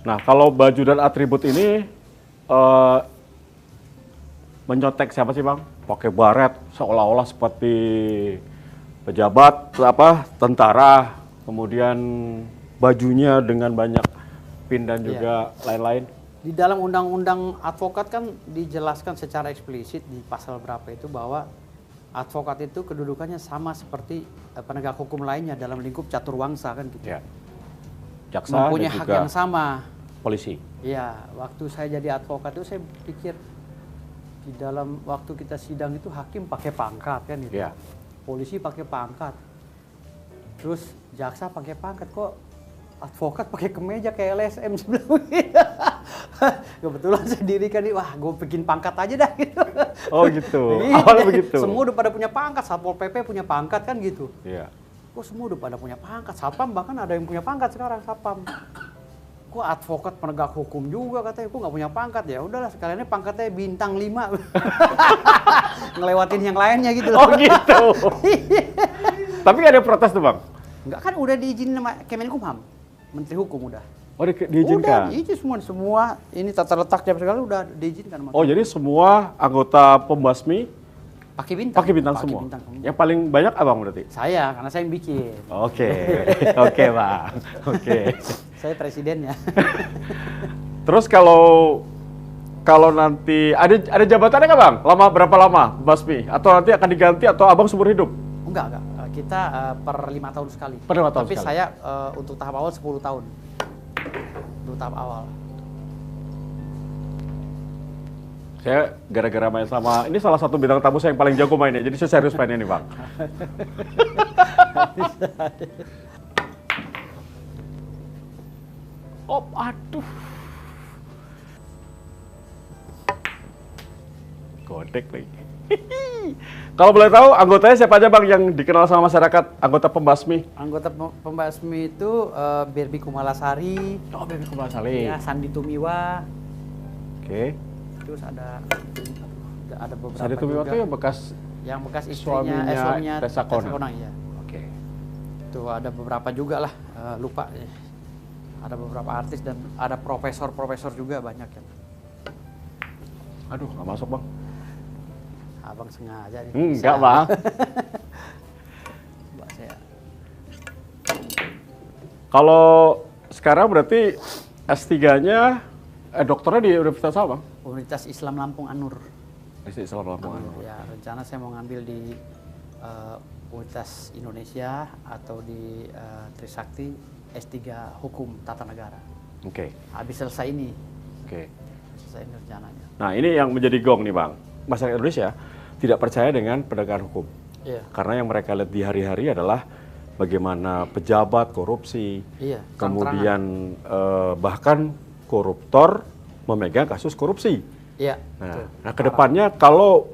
Nah kalau baju dan atribut ini menyotek siapa sih Bang? Pakai baret seolah-olah seperti pejabat tentara, kemudian bajunya dengan banyak pin dan juga lain-lain. Di dalam undang-undang advokat kan dijelaskan secara eksplisit di pasal berapa itu bahwa advokat itu kedudukannya sama seperti penegak hukum lainnya dalam lingkup caturwangsa kan gitu. Ya. Jaksa mempunyai dan hak juga yang sama. Polisi. Iya, waktu saya jadi advokat itu saya pikir di dalam waktu kita sidang itu hakim pakai pangkat kan gitu. Ya. Polisi pakai pangkat. Terus jaksa pakai pangkat, kok advokat pakai kemeja kayak LSM sebelumnya. Kebetulan saya dirikan nih, wah gue bikin pangkat aja dah gitu. Oh gitu, Gitu. awalnya begitu. Semua udah pada punya pangkat, Satpol PP punya pangkat kan gitu. Iya. Kok semua udah pada punya pangkat, Satpam bahkan ada yang punya pangkat sekarang, Satpam. Kok advokat penegak hukum juga katanya, kok nggak punya pangkat ya? Udahlah sekaliannya pangkatnya bintang 5. Ngelewatin yang lainnya gitu. Oh gitu. Tapi nggak ada protes tuh Bang? Enggak kan udah diizinin sama Kemenkumham, Menteri Hukum udah. Oh diizinkan? Udah diizin semua ini tata letaknya segala udah diizinkan. Oh jadi semua anggota Pembasmi pakai bintang. Pakai bintang semua? Yang paling banyak abang berarti? Saya, karena saya yang bikin. Oke, oke Bang. Oke. Saya presidennya. Terus kalau nanti ada jabatannya nggak Bang? Berapa lama Pembasmi? Atau nanti akan diganti atau abang seumur hidup? Enggak. Kita per 5 tahun sekali. Per 5 tahun Tapi sekali? saya untuk tahap awal 10 tahun. Untuk tahap awal. Saya gara-gara main sama, ini salah satu bintang tamu saya yang paling jago mainnya, jadi saya serius mainnya nih Bang. Oh, aduh. Godek lagi. Kalau boleh tahu, anggotanya siapa aja Bang yang dikenal sama masyarakat, anggota Pembasmi? Anggota Pembasmi itu Berbi Kumalasari. Oh, Berbi Kumalasari. Ya, Sandi Tumiwa. Oke. Terus ada beberapa Sandi Tumiwa itu yang bekas istrinya, suaminya Tessa Konang ya. Oke. Itu ada beberapa juga lah, lupa. Ada beberapa artis dan ada profesor juga banyak ya. Aduh, nggak masuk Bang. Abang sengaja nih. Enggak Bang. Coba saya. Kalau sekarang berarti S3-nya, dokternya di Universitas apa Bang? Universitas Islam Lampung Anur. Islam Lampung Anur. Ya, rencana saya mau ngambil di Universitas Indonesia atau di Trisakti S3 Hukum Tata Negara. Oke. Habis selesai ini. Oke. Selesai ini rencananya. Nah ini yang menjadi gong nih Bang. Masyarakat Indonesia tidak percaya dengan penegakan hukum. Iya. Karena yang mereka lihat di hari-hari adalah bagaimana pejabat korupsi, Iya, kemudian bahkan koruptor memegang kasus korupsi. Iya. Nah kedepannya kalau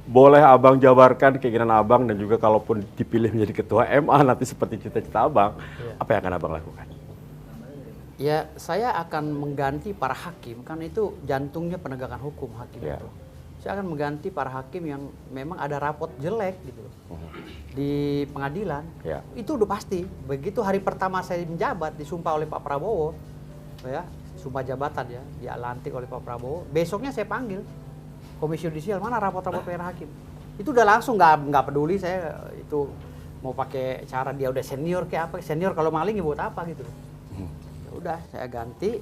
boleh abang jabarkan keinginan abang dan juga kalaupun dipilih menjadi ketua MA nanti seperti cita-cita abang, apa yang akan abang lakukan? Ya, saya akan mengganti para hakim, kan itu jantungnya penegakan hukum hakim itu. Saya akan mengganti para hakim yang memang ada rapot jelek gitu di pengadilan. Itu udah pasti. Begitu hari pertama saya menjabat, disumpah oleh Pak Prabowo, ya, sumpah jabatan ya, dilantik oleh Pak Prabowo. Besoknya saya panggil Komisi Yudisial, mana rapot-rapot PR hakim. Itu udah langsung, nggak peduli saya itu mau pakai cara dia udah senior kayak apa. Senior kalau maling ya buat apa gitu. Ya udah saya ganti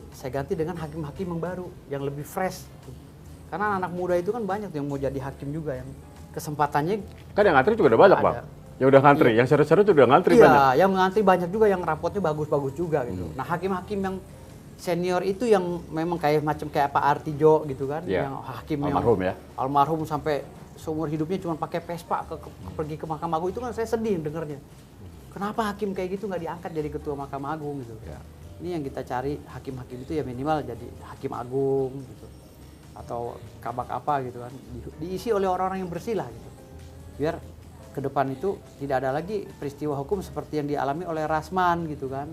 dengan hakim-hakim yang baru, yang lebih fresh. Karena anak muda itu kan banyak yang mau jadi hakim juga, yang kesempatannya. Kan yang ngantri juga udah banyak Bang. Yang udah ngantri, yang serius-serius juga ngantri banyak. Iya, yang ngantri banyak juga, yang rapotnya bagus-bagus juga gitu. Nah hakim-hakim yang senior itu yang memang kayak Pak Artijo gitu kan, yang hakim almarhum yang almarhum sampai seumur hidupnya cuma pakai Vespa pergi ke Mahkamah Agung, itu kan saya sedih dengernya. Kenapa hakim kayak gitu nggak diangkat jadi ketua Mahkamah Agung gitu? Ini yang kita cari, hakim-hakim itu ya minimal jadi hakim agung gitu, atau kabak apa gitu kan, diisi oleh orang-orang yang bersih lah gitu. Biar ke depan itu tidak ada lagi peristiwa hukum seperti yang dialami oleh Rasman gitu kan.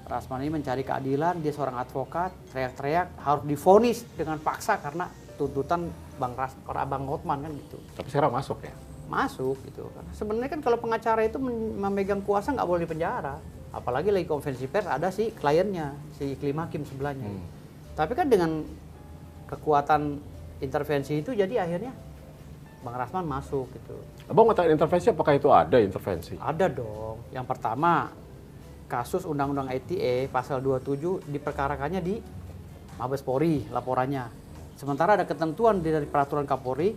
Rasman ini mencari keadilan, dia seorang advokat, teriak-teriak harus divonis dengan paksa karena tuntutan Bang Hotman kan gitu. Tapi sekarang masuk ya? Masuk gitu. Karena sebenarnya kan kalau pengacara itu memegang kuasa nggak boleh dipenjara. Apalagi lagi konferensi pers ada si kliennya, si Iklim Hakim sebelahnya. Tapi kan dengan kekuatan intervensi itu jadi akhirnya Bang Rasman masuk gitu. Abang mau tanya intervensi, apakah itu ada intervensi? Ada dong. Yang pertama, kasus Undang-Undang ITE pasal 27 diperkarakannya di Mabes Polri laporannya. Sementara ada ketentuan dari peraturan Kapolri,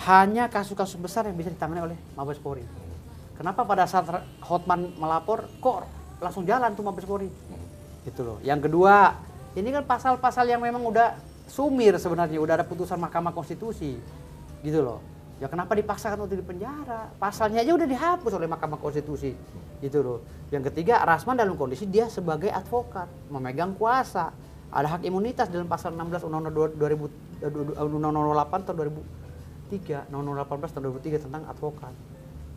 hanya kasus-kasus besar yang bisa ditangani oleh Mabes Polri. Kenapa pada saat Hotman melapor kok langsung jalan tuh Mabes Polri? Gitu loh. Yang kedua, ini kan pasal-pasal yang memang udah sumir sebenarnya, udah ada putusan Mahkamah Konstitusi. Gitu loh. Ya kenapa dipaksakan untuk dipenjara? Pasalnya aja udah dihapus oleh Mahkamah Konstitusi. Gitu loh. Yang ketiga, Rasman dalam kondisi dia sebagai advokat, memegang kuasa. Ada hak imunitas dalam pasal 16 Undang-Undang 8 tahun 2003, Undang-Undang 18 tahun 2003 tentang advokat.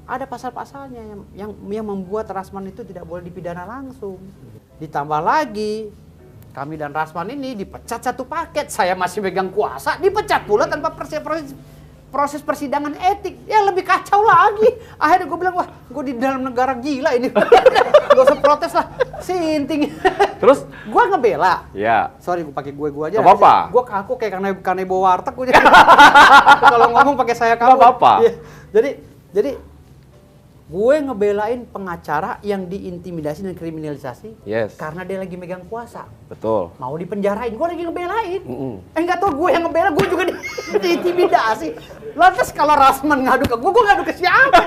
Ada pasal-pasalnya yang membuat Rasman itu tidak boleh dipidana langsung. Ditambah lagi, kami dan Rasman ini dipecat satu paket. Saya masih megang kuasa, dipecat pula tanpa proses persidangan etik. Ya lebih kacau lagi. Akhirnya gue bilang, wah gue di dalam negara gila ini. Gak usah protes lah, sinting. Terus? Gue ngebela. Ya. Sorry, gue pakai gue aja. Gak apa-apa. Gue kaku kayak kanebo warteg. Kalau ngomong pakai saya kaku. Gak apa-apa. Ya. Jadi gue ngebelain pengacara yang diintimidasi dan kriminalisasi karena dia lagi megang kuasa. Betul. Mau dipenjarain, gue lagi ngebelain. Enggak tau gue yang ngebela, gue juga diintimidasi. Lantas kalau Rasman ngadu ke gue ngadu ke siapa?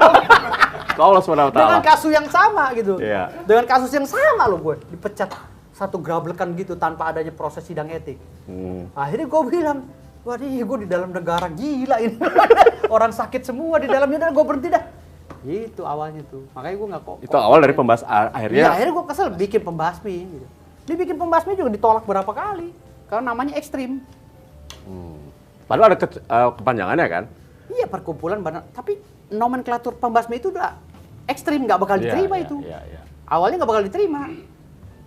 Allah SWT. Dengan kasus yang sama gitu. Iya. Dengan kasus yang sama loh gue dipecat satu grablekan gitu tanpa adanya proses sidang etik. Akhirnya gue bilang, wah gue di dalam negara gila ini. Orang sakit semua di dalamnya, dan gue berhenti dah. Itu awalnya tuh, makanya gue nggak kok. Itu awal dari pembahas akhirnya. Ya, akhirnya gue kesel bikin pembasmi. Gitu. Dia bikin pembasmi juga ditolak berapa kali karena namanya ekstrim. Padahal ada kepanjangannya kan? Iya, perkumpulan benar. Tapi nomenklatur pembasmi itu udah ekstrim, nggak bakal diterima itu. Awalnya nggak bakal diterima.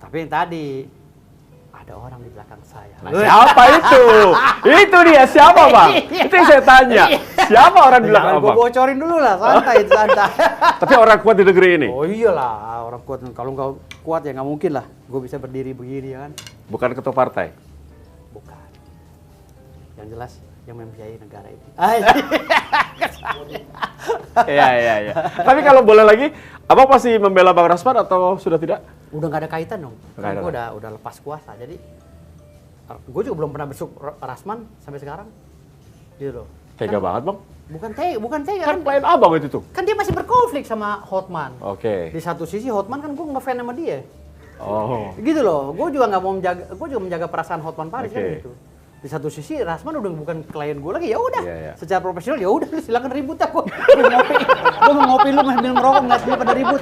Tapi yang tadi ada orang di belakang saya. Nah, siapa itu? Itu dia, siapa Bang? Itu yang saya tanya. Siapa orang di belakang Abang? Gue bocorin dulu lah, santai. Tapi orang kuat di negeri ini? Oh iyalah, orang kuat. Kalau nggak kuat ya nggak mungkin lah. Gue bisa berdiri begini ya kan. Bukan ketua partai? Bukan. Yang jelas yang membiayai negara ini. Iya. Tapi kalau boleh lagi, Abang masih membela Bang Rasman atau sudah tidak? Udah nggak ada kaitan dong. Karena gue udah lepas kuasa. Jadi gue juga belum pernah besuk Rasman sampai sekarang. Gitu loh. Tega banget Bang. Bukan tega Kan klien Abang itu tuh. Kan dia masih berkonflik sama Hotman. Oke. Di satu sisi Hotman kan gue ngefans sama dia. Oh. Gitu loh. Gue juga nggak mau menjaga perasaan Hotman Paris kan gitu. Di satu sisi Rasman udah bukan klien gue lagi, ya udah. Secara profesional ya udah, silakan ribut aku. Gue mau ngopi, lu sambil ngerokok, nggak pada ribut.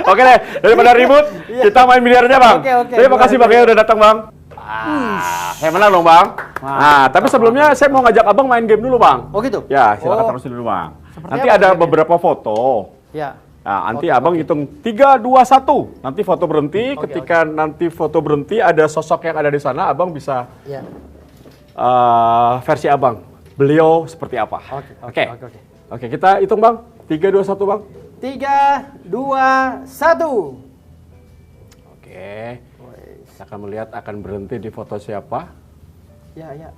Oke deh, daripada ribut, kita main biliarnya Bang. Oke. Terima kasih Bang ya udah datang Bang. Saya menang dong Bang. Nah, tapi sebelumnya saya mau ngajak Abang main game dulu Bang. Oh gitu? Ya, silakan terusin dulu Bang. Nanti ada beberapa foto. Ya. Nah, nanti Abang hitung 3, 2, 1. Nanti foto berhenti. Ketika nanti foto berhenti, ada sosok yang ada di sana, Abang bisa versi Abang. Beliau seperti apa? Oke, kita hitung Bang. 3, 2, 1 Bang. 3, 2, 1. Oke. Kita akan melihat akan berhenti di foto siapa.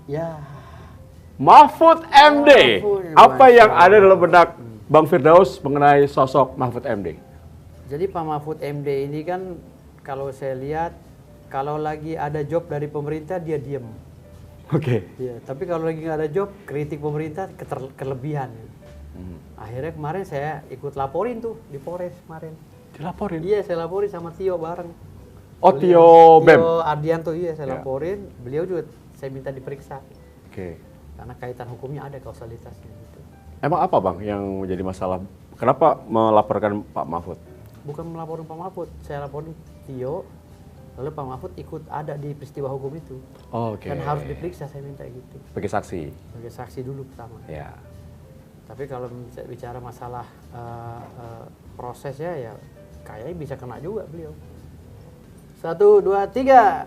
Ya. Mahfud MD. Apa yang ada dalam benak Bang Firdaus mengenai sosok Mahfud MD? Jadi Pak Mahfud MD ini kan kalau saya lihat, kalau lagi ada job dari pemerintah dia diem. Oke. Ya, tapi kalau lagi nggak ada job, kritik pemerintah kelebihan. Akhirnya kemarin saya ikut laporin tuh di Polres kemarin. Dilaporin? Iya, saya laporin sama Tio bareng. Oh, Tio BEM? Tio Ardianto, iya saya laporin. Beliau juga saya minta diperiksa. Oke. Karena kaitan hukumnya ada kausalitasnya gitu. Emang apa Bang yang menjadi masalah? Kenapa melaporkan Pak Mahfud? Bukan melaporkan Pak Mahfud, saya laporin Tio. Lalu Pak Mahfud ikut ada di peristiwa hukum itu. Oke. Dan harus diperiksa, saya minta gitu. Sebagai saksi? Sebagai saksi dulu pertama. Ya. Tapi kalau bicara masalah prosesnya ya kayaknya bisa kena juga beliau. 1, 2, 3.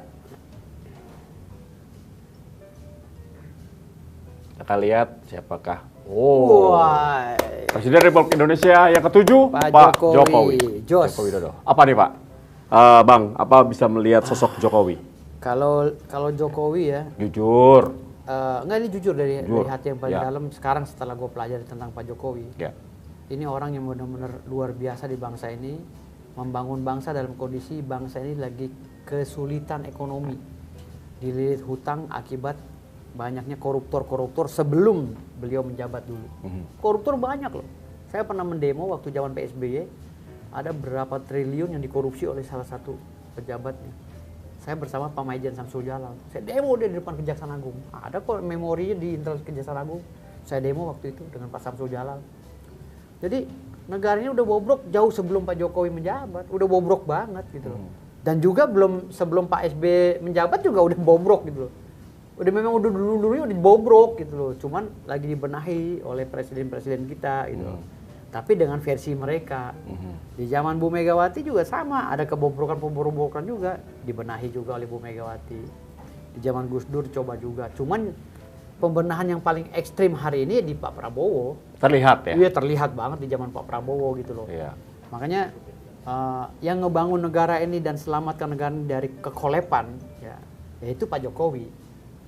Kita lihat siapakah. Oh. Wah. Presiden Republik Indonesia yang ke-7, Pak Jokowi. Joko Widodo. Apa nih Pak? Bang, apa bisa melihat sosok Jokowi? Kalau Jokowi ya. Jujur. Enggak, ini jujur dari hati yang paling dalam sekarang setelah gue pelajari tentang Pak Jokowi. Ya. Ini orang yang benar-benar luar biasa di bangsa ini, membangun bangsa dalam kondisi bangsa ini lagi kesulitan ekonomi, dililit hutang akibat banyaknya koruptor sebelum beliau menjabat dulu. Koruptor banyak loh. Saya pernah mendemo waktu zaman PSBY, ada berapa triliun yang dikorupsi oleh salah satu pejabatnya. Saya bersama Pak Maijen Samsul Jalal. Saya demo dia di depan Kejaksaan Agung. Ada kok memorinya di internal Kejaksaan Agung. Saya demo waktu itu dengan Pak Samsul Jalal. Jadi negara ini udah bobrok jauh sebelum Pak Jokowi menjabat, udah bobrok banget gitu loh. Dan juga sebelum Pak SBY menjabat juga udah bobrok gitu loh. Udah memang udah dulu-dulunya udah bobrok gitu loh. Cuman lagi dibenahi oleh presiden-presiden kita gitu loh. Tapi dengan versi mereka. Di zaman Bu Megawati juga sama, ada kebobrokan juga, dibenahi juga oleh Bu Megawati. Di zaman Gus Dur coba juga. Cuman pembenahan yang paling ekstrim hari ini di Pak Prabowo. Terlihat ya? Iya, terlihat banget di zaman Pak Prabowo gitu loh. Iya. Makanya yang ngebangun negara ini dan selamatkan negara ini dari kekolepan, ya, yaitu Pak Jokowi.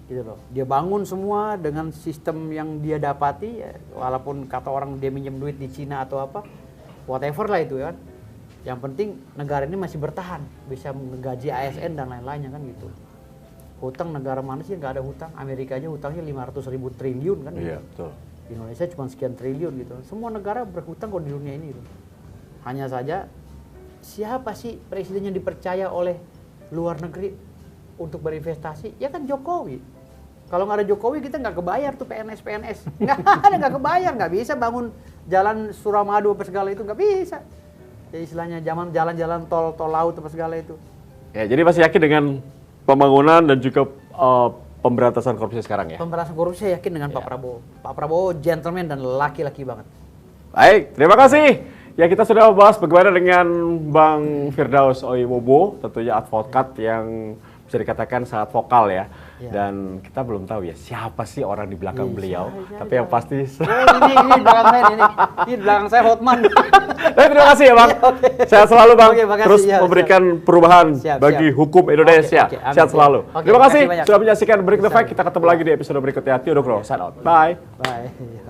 Gitu loh. Dia bangun semua dengan sistem yang dia dapati, ya, walaupun kata orang dia minjem duit di Cina atau apa, whatever lah itu kan. Yang penting negara ini masih bertahan, bisa menggaji ASN dan lain-lainnya kan gitu. Hutang negara mana sih nggak ada hutang? Amerika aja hutangnya 500.000 triliun kan. Iya, betul. Indonesia cuma sekian triliun gitu. Semua negara berhutang kok di dunia ini gitu. Hanya saja siapa sih presiden yang dipercaya oleh luar negeri untuk berinvestasi? Ya kan Jokowi. Kalau nggak ada Jokowi kita nggak kebayar tuh PNS. Nggak kebayar, nggak bisa bangun jalan Suramadu apa segala itu, nggak bisa. Ya istilahnya jalan-jalan tol laut apa segala itu. Ya, jadi masih yakin dengan pembangunan dan juga pemberantasan korupsi sekarang ya? Pemberantasan korupsi saya yakin dengan Pak Prabowo. Pak Prabowo gentleman dan laki-laki banget. Baik, terima kasih. Ya, kita sudah membahas bagaimana dengan Bang Firdaus Oiwobo, tentunya advokat yang bisa dikatakan sangat vokal ya. Dan kita belum tahu ya siapa sih orang di belakang beliau. Tapi yang pasti ini di belakang saya ini di belakang saya Hotman. Tapi terima kasih ya Bang. Sehat selalu Bang. Makasih, terus memberikan perubahan bagi hukum Indonesia. Sehat selalu. Terima kasih sudah menyaksikan Break the Fact. Kita ketemu lagi di episode berikutnya. Theodore Grow, sign out. Bye. Bye.